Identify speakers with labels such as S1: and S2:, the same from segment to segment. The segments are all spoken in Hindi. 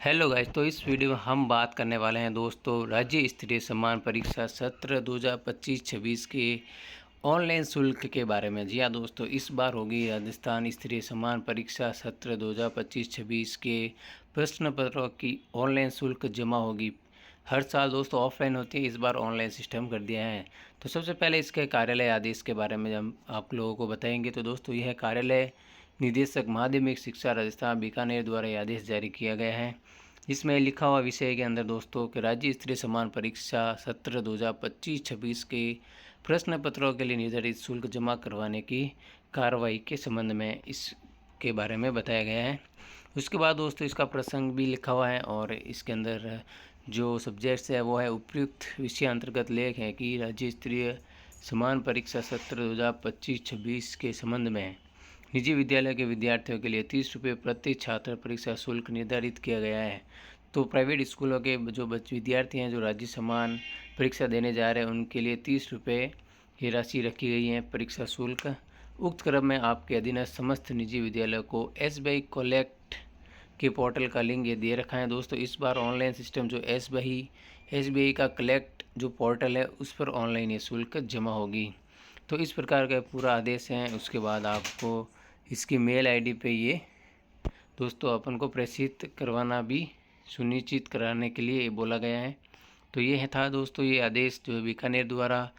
S1: Hello guys. तो इस वीडियो में हम बात करने वाले हैं दोस्तों राज्य स्तरीय समान परीक्षा सत्र 2025-26 के ऑनलाइन शुल्क के बारे में। जी हाँ दोस्तों, इस बार होगी राजस्थान स्तरीय समान परीक्षा सत्र 2025-26 के प्रश्न पत्रों की ऑनलाइन शुल्क जमा होगी। हर साल दोस्तों ऑफलाइन होती है, इस बार ऑनलाइन सिस्टम कर दिया है। तो सबसे पहले इसके कार्यालय आदेश के बारे में हम आप लोगों को बताएंगे। तो दोस्तों यह कार्यालय निदेशक माध्यमिक शिक्षा राजस्थान बीकानेर द्वारा यह आदेश जारी किया गया है। इसमें लिखा हुआ विषय के अंदर दोस्तों कि राज्य स्तरीय समान परीक्षा सत्र 2025-26 के प्रश्न पत्रों के लिए निर्धारित शुल्क जमा करवाने की कार्रवाई के संबंध में इसके बारे में बताया गया है। उसके बाद दोस्तों इसका प्रसंग भी लिखा हुआ है और इसके अंदर जो सब्जेक्ट्स है वो है उपयुक्त विषय अंतर्गत लेख है कि राज्य स्तरीय समान परीक्षा सत्र 2025-26 के संबंध में निजी विद्यालय के विद्यार्थियों के लिए 30 रुपये प्रति छात्र परीक्षा शुल्क निर्धारित किया गया है। तो प्राइवेट स्कूलों के जो विद्यार्थी हैं जो राज्य समान परीक्षा देने जा रहे हैं उनके लिए 30 रुपये ये राशि रखी गई है परीक्षा शुल्क। उक्त क्रम में आपके अधीनस्थ समस्त निजी विद्यालयों को SBI कलेक्ट के पोर्टल का लिंक ये दे रखा है। दोस्तों इस बार ऑनलाइन सिस्टम जो SBI का कलेक्ट जो पोर्टल है उस पर ऑनलाइन ये शुल्क जमा होगी। तो इस प्रकार का पूरा आदेश है। उसके बाद आपको इसकी मेल आईडी पे ये दोस्तों अपन को प्रेषित करवाना भी सुनिश्चित कराने के लिए बोला गया है। तो ये था दोस्तों ये आदेश जो बीकानेर द्वारा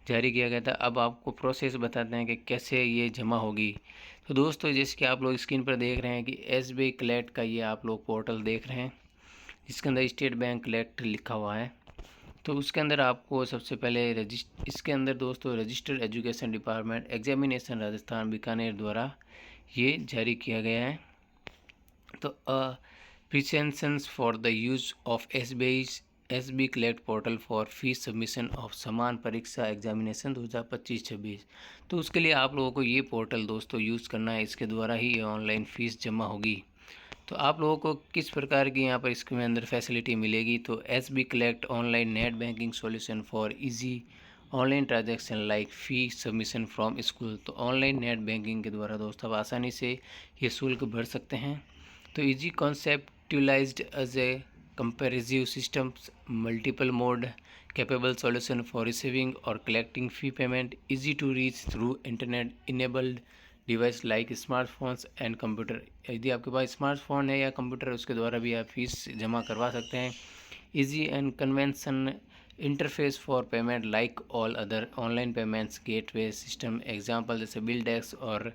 S1: जारी किया गया था। अब आपको प्रोसेस बताते हैं कि कैसे ये जमा होगी। तो दोस्तों जैसे कि आप लोग स्क्रीन पर देख रहे हैं कि SBI कलेक्ट का ये आप लोग पोर्टल देख रहे हैं, जिसके अंदर स्टेट बैंक कलेक्ट लिखा हुआ है। तो उसके अंदर आपको सबसे पहले इसके अंदर दोस्तों registered education department examination Rajasthan Bikaner द्वारा ये जारी किया गया है। तो precautions for the use of SBI collect portal for fees submission of समान परीक्षा एग्जामिनेशन 2025-26। तो उसके लिए आप लोगों को ये पोर्टल दोस्तों यूज़ करना है, इसके द्वारा ही ये ऑनलाइन फ़ीस जमा होगी। तो आप लोगों को किस प्रकार की यहाँ पर इसके अंदर फैसिलिटी मिलेगी। तो SBI collect online net banking solution for easy online transaction like fee submission from school. तो ऑनलाइन नेट बैंकिंग के द्वारा दोस्तों आप आसानी से ये शुल्क भर सकते हैं। तो easy conceptualized as a comprehensive systems multiple mode capable solution for receiving और collecting fee payment easy to reach through internet enabled device like smartphones and computer. यदि आपके पास स्मार्टफोन है या कंप्यूटर उसके द्वारा भी आप फीस जमा करवा सकते हैं। Easy and convention interface for payment like all other online payments gateway system example जैसे बिलडेक्स और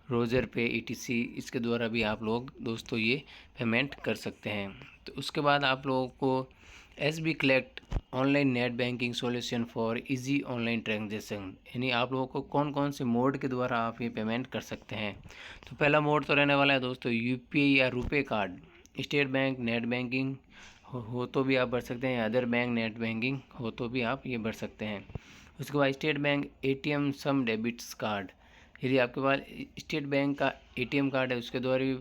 S1: रोजर पे ETC, इसके द्वारा भी आप लोग दोस्तों ये पेमेंट कर सकते हैं। तो उसके बाद आप लोगों को SBI collect online net banking solution for easy online transaction, यानी आप लोगों को कौन कौन से मोड के द्वारा आप ये पेमेंट कर सकते हैं। तो पहला मोड तो रहने वाला है दोस्तों UPI या RuPay card. State bank net banking हो तो भी आप भर सकते हैं, अदर बैंक नेट बैंकिंग हो तो भी आप ये भर सकते हैं। उसके बाद स्टेट बैंक ATM सम डेबिट्स कार्ड, यदि आपके पास स्टेट बैंक का ATM कार्ड है उसके द्वारा भी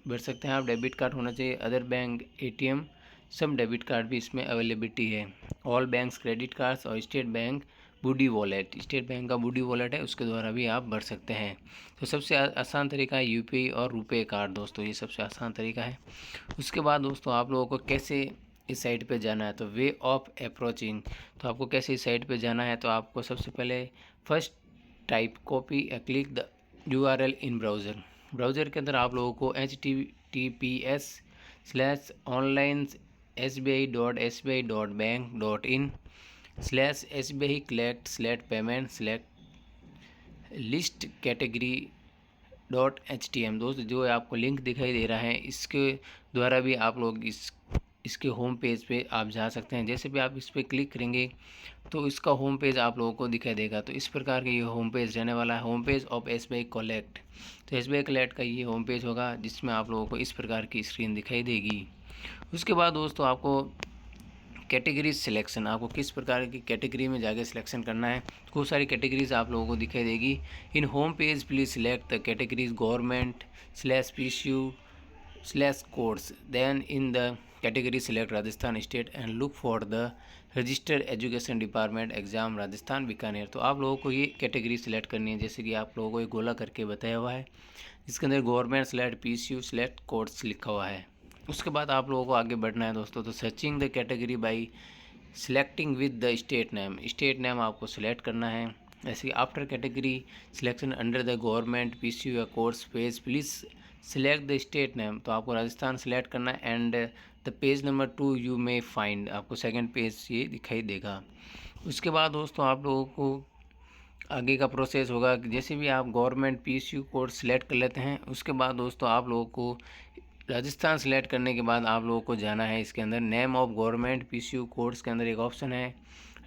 S1: भर सकते हैं आप। डेबिट कार्ड होना चाहिए। Other bank ATM some debit card भी इसमें अवेलेबिलिटी है। ऑल बैंक्स क्रेडिट कार्ड्स और state bank buddy wallet, state bank का बूडी वॉलेट है उसके द्वारा भी आप भर सकते हैं। तो सबसे आसान तरीका है UPI और रुपे कार्ड दोस्तों, ये सबसे आसान तरीका है। उसके बाद दोस्तों आप लोगों को कैसे इस साइट पे जाना है, तो वे ऑफ अप्रोचिंग, तो आपको कैसे इस साइट पे जाना है। तो आपको सबसे पहले first type copy click the URL in browser के अंदर आप लोगों को https://sbi.sbi.bank.in/SBI दोस्त जो आपको लिंक दिखाई दे रहा है इसके द्वारा भी आप लोग इसके होम पेज पे आप जा सकते हैं। जैसे भी आप इस पर क्लिक करेंगे तो इसका होम पेज आप लोगों को दिखाई देगा। तो इस प्रकार का ये होम पेज रहने वाला है, home page of SBI collect. तो SBI कलेक्ट का ये होम पेज होगा जिसमें आप लोगों को इस प्रकार की स्क्रीन दिखाई देगी। उसके बाद दोस्तों आपको कैटेगरी सिलेक्शन, आपको किस प्रकार की कैटेगरी में जाके सिलेक्शन करना है। खूब सारी कैटेगरीज आप लोगों को दिखाई देगी। In home page please select the categories government PSU course then in the category select Rajasthan state and look for the registered education department exam Rajasthan Bikaner. तो आप लोगों को ये कैटेगरी सिलेक्ट करनी है, जैसे कि आप लोगों को एक गोला करके बताया हुआ है जिसके अंदर गवर्नमेंट/PSU/कोर्स लिखा हुआ है। उसके बाद आप लोगों को आगे बढ़ना है दोस्तों। तो searching the category by selecting with the state name आपको सिलेक्ट करना है। ऐसे after category selection under the government PSU या course page please select the state name, तो आपको राजस्थान सिलेक्ट करना है। And the page number 2 you may find, आपको सेकंड पेज ये दिखाई देगा। उसके बाद दोस्तों आप लोगों को आगे का प्रोसेस होगा कि जैसे भी आप गवर्नमेंट PSU कोर्स सिलेक्ट कर लेते हैं, उसके बाद दोस्तों आप लोगों को राजस्थान सेलेक्ट करने के बाद आप लोगों को जाना है इसके अंदर name of government PSU course के अंदर एक ऑप्शन है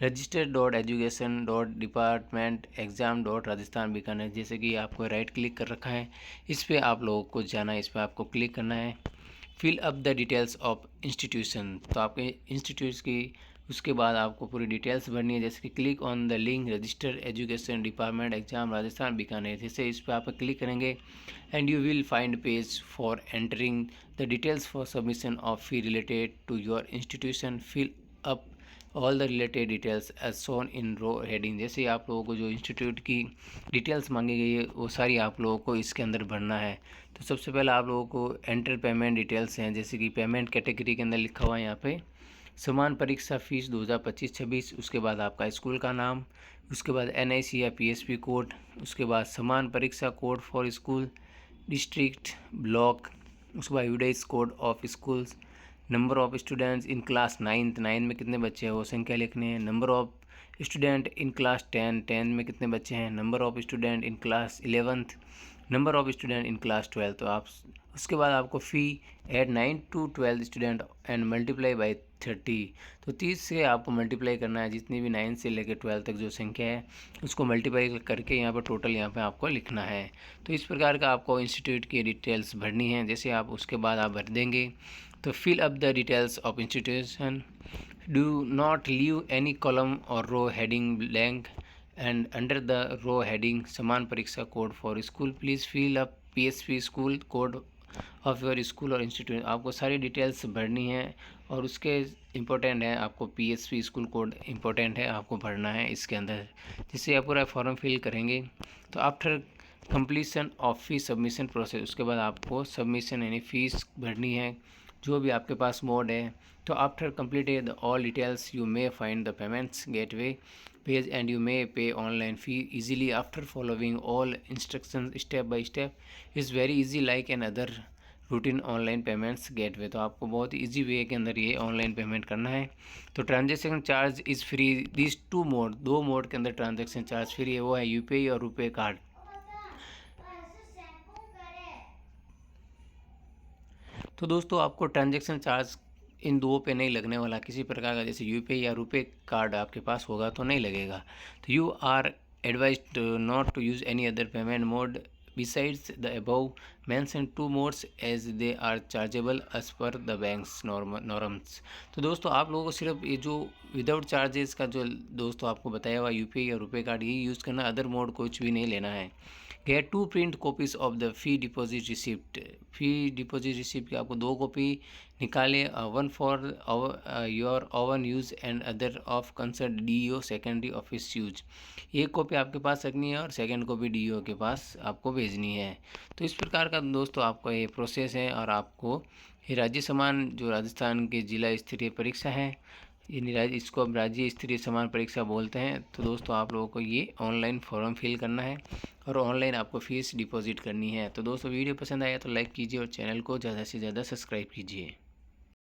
S1: registered.education.department.exam.राजस्थान बीकानेर, जैसे कि आपको राइट क्लिक कर रखा है, इस पर आप लोगों को जाना है, इस पर आपको क्लिक करना है। Fill up the details of institution, तो आपके इंस्टीट्यूट्स की उसके बाद आपको पूरी डिटेल्स भरनी है, जैसे कि click on the link register education department exam Rajasthan Bikaner, जैसे इस पर आप क्लिक करेंगे and you will find page for entering the details for submission of fee related to your institution. Fill up all the related details as shown in row heading, जैसे आप लोगों को जो इंस्टीट्यूट की डिटेल्स मांगी गई है वो सारी आप लोगों को इसके अंदर भरना है। तो सबसे पहले आप लोगों को एंटर पेमेंट डिटेल्स हैं, जैसे कि पेमेंट कैटेगरी के अंदर लिखा हुआ है यहाँ पे समान परीक्षा फीस 2025-26, उसके बाद आपका स्कूल का नाम, उसके बाद NIC या PSP कोड, उसके बाद समान परीक्षा code for school district block, उसके बाद UDISE code of schools, number of students in class 9 में कितने बच्चे हैं वो संख्या लिखनी है, number of student in class 10 में कितने बच्चे हैं, number of student in class 11th, number of student in class 12। तो आप उसके बाद आपको fee add 9 to 12 student and multiply by 30, तो 30 से आपको मल्टीप्लाई करना है, जितनी भी 9 से लेकर 12 तक जो संख्या है उसको मल्टीप्लाई करके यहाँ पर टोटल यहाँ पे आपको लिखना है। तो इस प्रकार का आपको इंस्टीट्यूट की डिटेल्स भरनी है, जैसे आप उसके बाद आप भर देंगे। तो fill up the details of institution, do not leave any column और row heading blank and under the row heading समान परीक्षा code for school please fill up PSP school code of your school और इंस्टीट्यूट, आपको सारी डिटेल्स भरनी है। और उसके इम्पोर्टेंट है, आपको PSP स्कूल कोड इम्पोर्टेंट है, आपको भरना है इसके अंदर। जिससे आप पूरा फॉर्म फिल करेंगे तो after completion of fee submission process, उसके बाद आपको सबमिशन यानी फ़ीस भरनी है जो भी आपके पास मोड है। तो after completed all details you may find the payments gateway page and you may pay online fee easily after following all instructions step by step is very easy like another routine online payments gateway। तो आपको बहुत ईजी वे के अंदर ये ऑनलाइन पेमेंट करना है। तो transaction charge is free, this दो मोड के अंदर ट्रांजेक्शन चार्ज फ्री है, वो है UPI और रुपए कार्ड। तो दोस्तों आपको ट्रांजेक्शन चार्ज इन दो पे नहीं लगने वाला किसी प्रकार का, जैसे UPI या रुपए कार्ड आपके पास होगा तो नहीं लगेगा। तो you are advised not to use any other payment mode besides the above mention 2 modes as they are chargeable as per the banks norms. तो दोस्तों आप लोगों को सिर्फ ये जो विदाउट चार्जेस का जो दोस्तों आपको बताया हुआ UPI या रुपए कार्ड ये यूज़ करना, अदर मोड कुछ भी नहीं लेना है। Get 2 print copies of the fee deposit receipt, fee deposit receipt की आपको 2 कॉपी निकाले, one for your own use and other of concern DEO secondary office use, एक कॉपी आपके पास रखनी है और सेकेंड कॉपी DEO के पास आपको भेजनी है। तो इस प्रकार का दोस्तों आपका ये प्रोसेस है और आपको ये राज्य समान जो राजस्थान के जिला स्तरीय परीक्षा है इसको अब राज्य स्तरीय समान परीक्षा बोलते हैं। तो दोस्तों आप लोगों को ये ऑनलाइन फॉर्म फिल करना है और ऑनलाइन आपको फ़ीस डिपॉजिट करनी है। तो दोस्तों वीडियो पसंद आया तो लाइक कीजिए और चैनल को ज़्यादा से ज़्यादा सब्सक्राइब कीजिए।